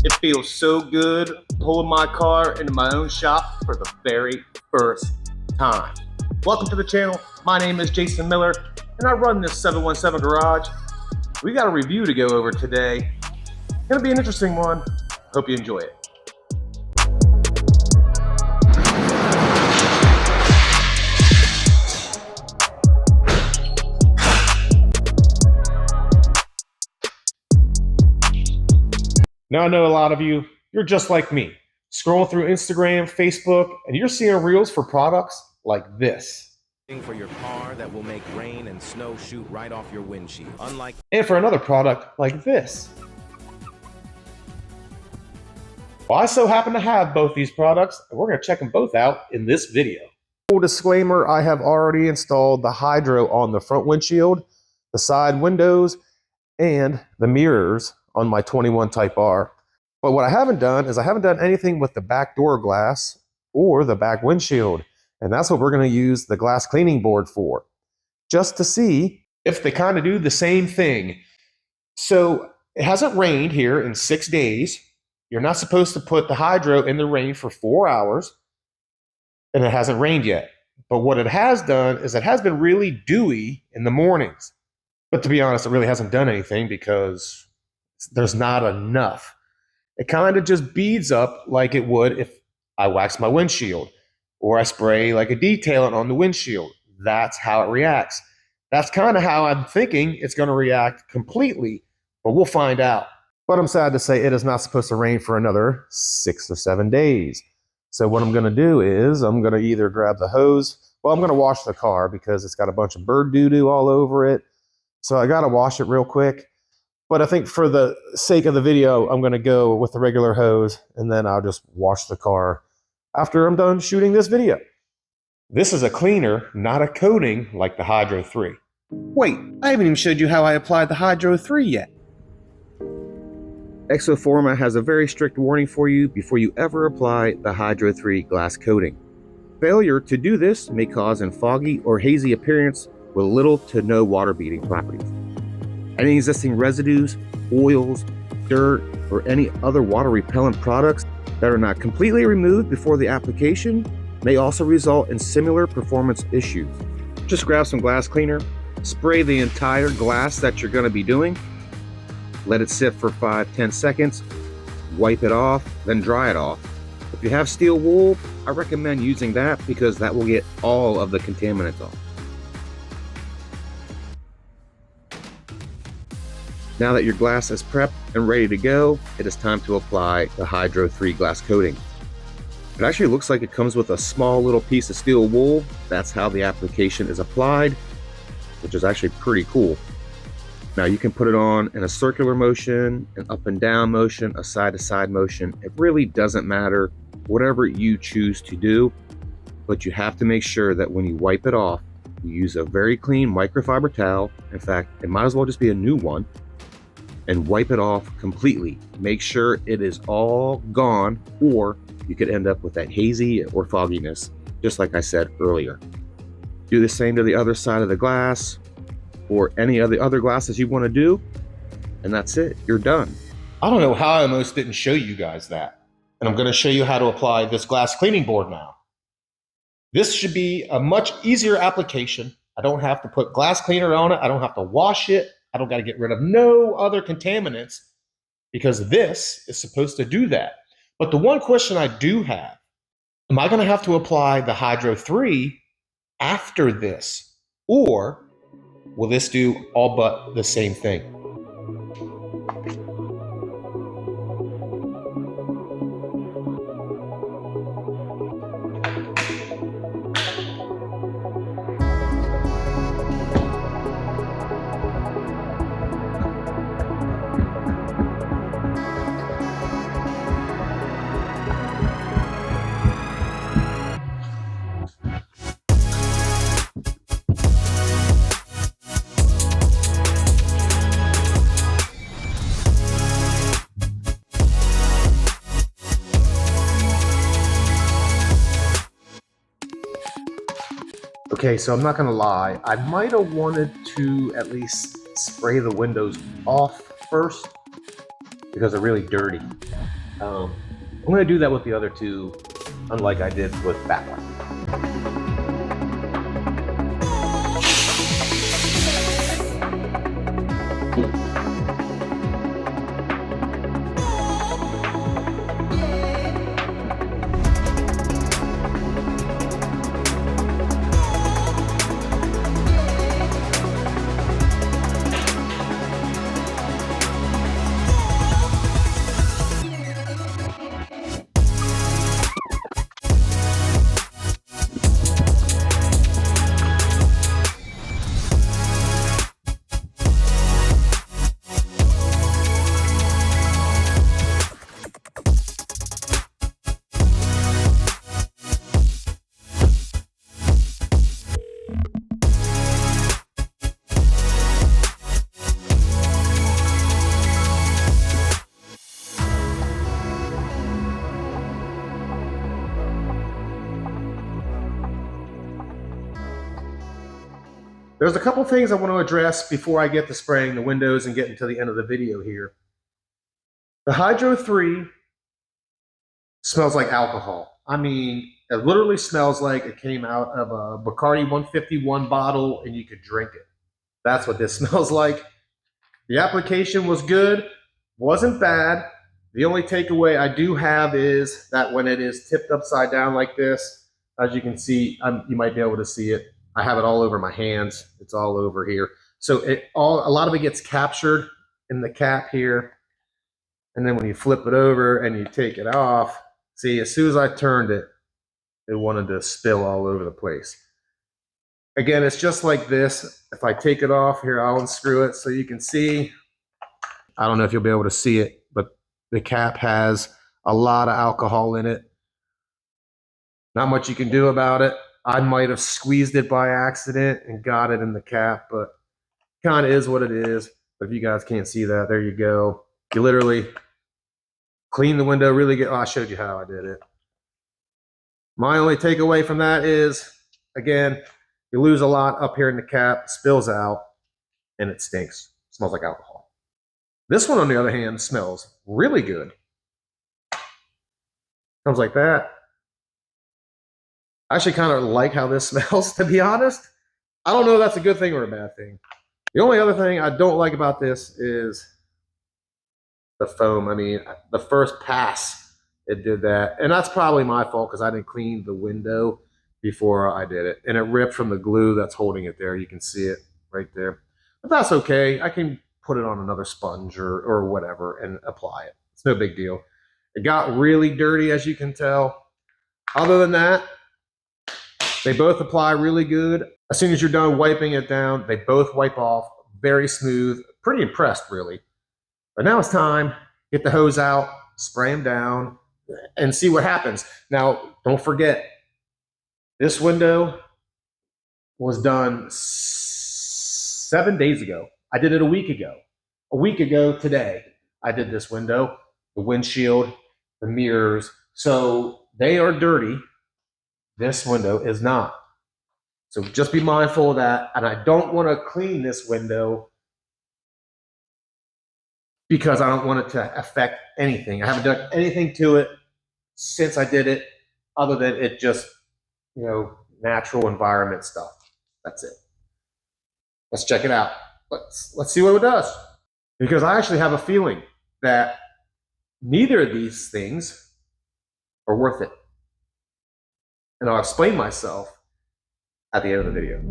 It feels so good pulling my car into my own shop for the very first time. Welcome to the channel. My name is Jason Miller and I run this 717 garage. We got a review to go over today. Gonna be an interesting one. Hope you enjoy it. Now I know a lot of you're just like me. Scrolling through Instagram, Facebook, and you're seeing reels for products like this. For your car that will make rain and snow shoot right off your windshield. And for another product like this. Well, I so happen to have both these products, and we're going to check them both out in this video. Full disclaimer, I have already installed the hydro on the front windshield, the side windows, and the mirrors on my 21 Type R. But what I haven't done is I haven't done anything with the back door glass or the back windshield. And that's what we're going to use the glass cleaning board for, just to see if they kind of do the same thing. So it hasn't rained here in 6 days. You're not supposed to put the hydro in the rain for 4 hours, and it hasn't rained yet. But what it has done is it has been really dewy in the mornings. But to be honest, it really hasn't done anything because there's not enough. It kind of just beads up like it would if I wax my windshield or I spray like a detailant on the windshield. That's how it reacts. That's kind of how I'm thinking it's going to react completely, but we'll find out. But I'm sad to say it is not supposed to rain for another 6 or 7 days. So what I'm going to do is I'm going to either grab the hose. Well, I'm going to wash the car because it's got a bunch of bird doo-doo all over it. So I got to wash it real quick. But I think for the sake of the video, I'm going to go with the regular hose, and then I'll just wash the car after I'm done shooting this video. This is a cleaner, not a coating like the Hydro 3. Wait, I haven't even showed you how I applied the Hydro 3 yet. Exoforma has a very strict warning for you before you ever apply the Hydro 3 glass coating. Failure to do this may cause a foggy or hazy appearance with little to no water-beating properties. Any existing residues, oils, dirt, or any other water-repellent products that are not completely removed before the application may also result in similar performance issues. Just grab some glass cleaner, spray the entire glass that you're going to be doing, let it sit for 5-10 seconds, wipe it off, then dry it off. If you have steel wool, I recommend using that because that will get all of the contaminants off. Now that your glass is prepped and ready to go, it is time to apply the Hydro 3 glass coating. It actually looks like it comes with a small little piece of steel wool. That's how the application is applied, which is actually pretty cool. Now you can put it on in a circular motion, an up and down motion, a side to side motion. It really doesn't matter, whatever you choose to do, but you have to make sure that when you wipe it off, you use a very clean microfiber towel. In fact, it might as well just be a new one. And wipe it off completely. Make sure it is all gone, or you could end up with that hazy or fogginess, just like I said earlier. Do the same to the other side of the glass, or any of the other glasses you want to do, and that's it. You're done. I don't know how I almost didn't show you guys that. And I'm going to show you how to apply this glass cleaning board now. This should be a much easier application. I don't have to put glass cleaner on it. I don't have to wash it. I don't got to get rid of no other contaminants because this is supposed to do that. But the one question I do have, am I going to have to apply the Hydro 3 after this? Or will this do all but the same thing? Okay, so I'm not gonna lie. I might have wanted to at least spray the windows off first because they're really dirty. I'm gonna do that with the other two, unlike I did with backlight. There's a couple things I want to address before I get to spraying the windows and getting to the end of the video here. The Hydro 3 smells like alcohol. I mean, it literally smells like it came out of a Bacardi 151 bottle and you could drink it. That's what this smells like. The application was good, wasn't bad. The only takeaway I do have is that when it is tipped upside down like this, as you can see, you might be able to see it. I have it all over my hands. It's all over here. So a lot of it gets captured in the cap here. And then when you flip it over and you take it off, see, as soon as I turned it, it wanted to spill all over the place. Again, it's just like this. If I take it off here, I'll unscrew it so you can see. I don't know if you'll be able to see it, but the cap has a lot of alcohol in it. Not much you can do about it. I might have squeezed it by accident and got it in the cap, but kind of is what it is. But if you guys can't see that, there you go. You literally clean the window really good. Oh, I showed you how I did it. My only takeaway from that is, again, you lose a lot up here in the cap, spills out, and it stinks. It smells like alcohol. This one, on the other hand, smells really good. Smells like that. I actually kind of like how this smells, to be honest. I don't know if that's a good thing or a bad thing. The only other thing I don't like about this is the foam. I mean, the first pass, it did that. And that's probably my fault because I didn't clean the window before I did it. And it ripped from the glue that's holding it there. You can see it right there. But that's okay. I can put it on another sponge or whatever and apply it. It's no big deal. It got really dirty, as you can tell. Other than that, they both apply really good. As soon as you're done wiping it down, they both wipe off very smooth. Pretty impressed, really. But now it's time, get the hose out, spray them down, and see what happens. Now, don't forget, this window was done 7 days ago. I did it a week ago. A week ago today, I did this window, the windshield, the mirrors. So they are dirty. This window is not. So just be mindful of that. And I don't want to clean this window because I don't want it to affect anything. I haven't done anything to it since I did it, other than it just, natural environment stuff. That's it. Let's check it out. Let's see what it does. Because I actually have a feeling that neither of these things are worth it. And I'll explain myself at the end of the video.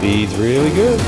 Feeds really good.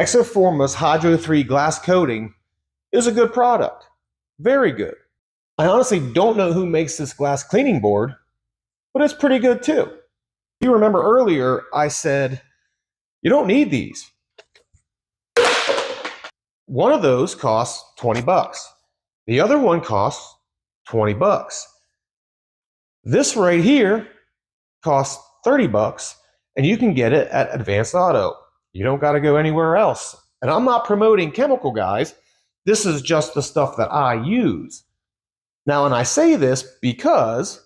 Exoforma's Hydro 3 glass coating is a good product. Very good. I honestly don't know who makes this glass cleaning board, but it's pretty good too. You remember earlier I said, you don't need these. One of those costs 20 bucks. The other one costs 20 bucks. This right here costs 30 bucks, and you can get it at Advanced Auto. You don't got to go anywhere else. And I'm not promoting chemical, guys. This is just the stuff that I use. Now, and I say this because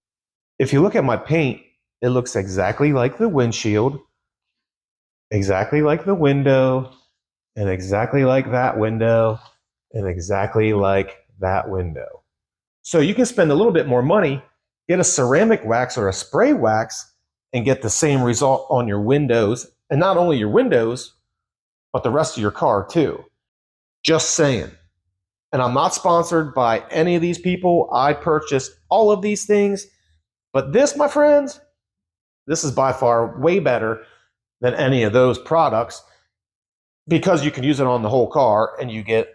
if you look at my paint, it looks exactly like the windshield, exactly like the window, and exactly like that window, and exactly like that window. So you can spend a little bit more money, get a ceramic wax or a spray wax, and get the same result on your windows, and not only your windows, but the rest of your car too. Just saying. And I'm not sponsored by any of these people. I purchased all of these things, but this, my friends, this is by far way better than any of those products because you can use it on the whole car and you get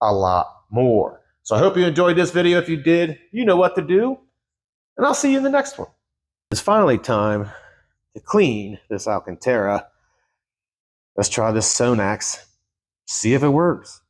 a lot more. So I hope you enjoyed this video. If you did, you know what to do, and I'll see you in the next one. It's finally time to clean this Alcantara. Let's try this Sonax, see if it works.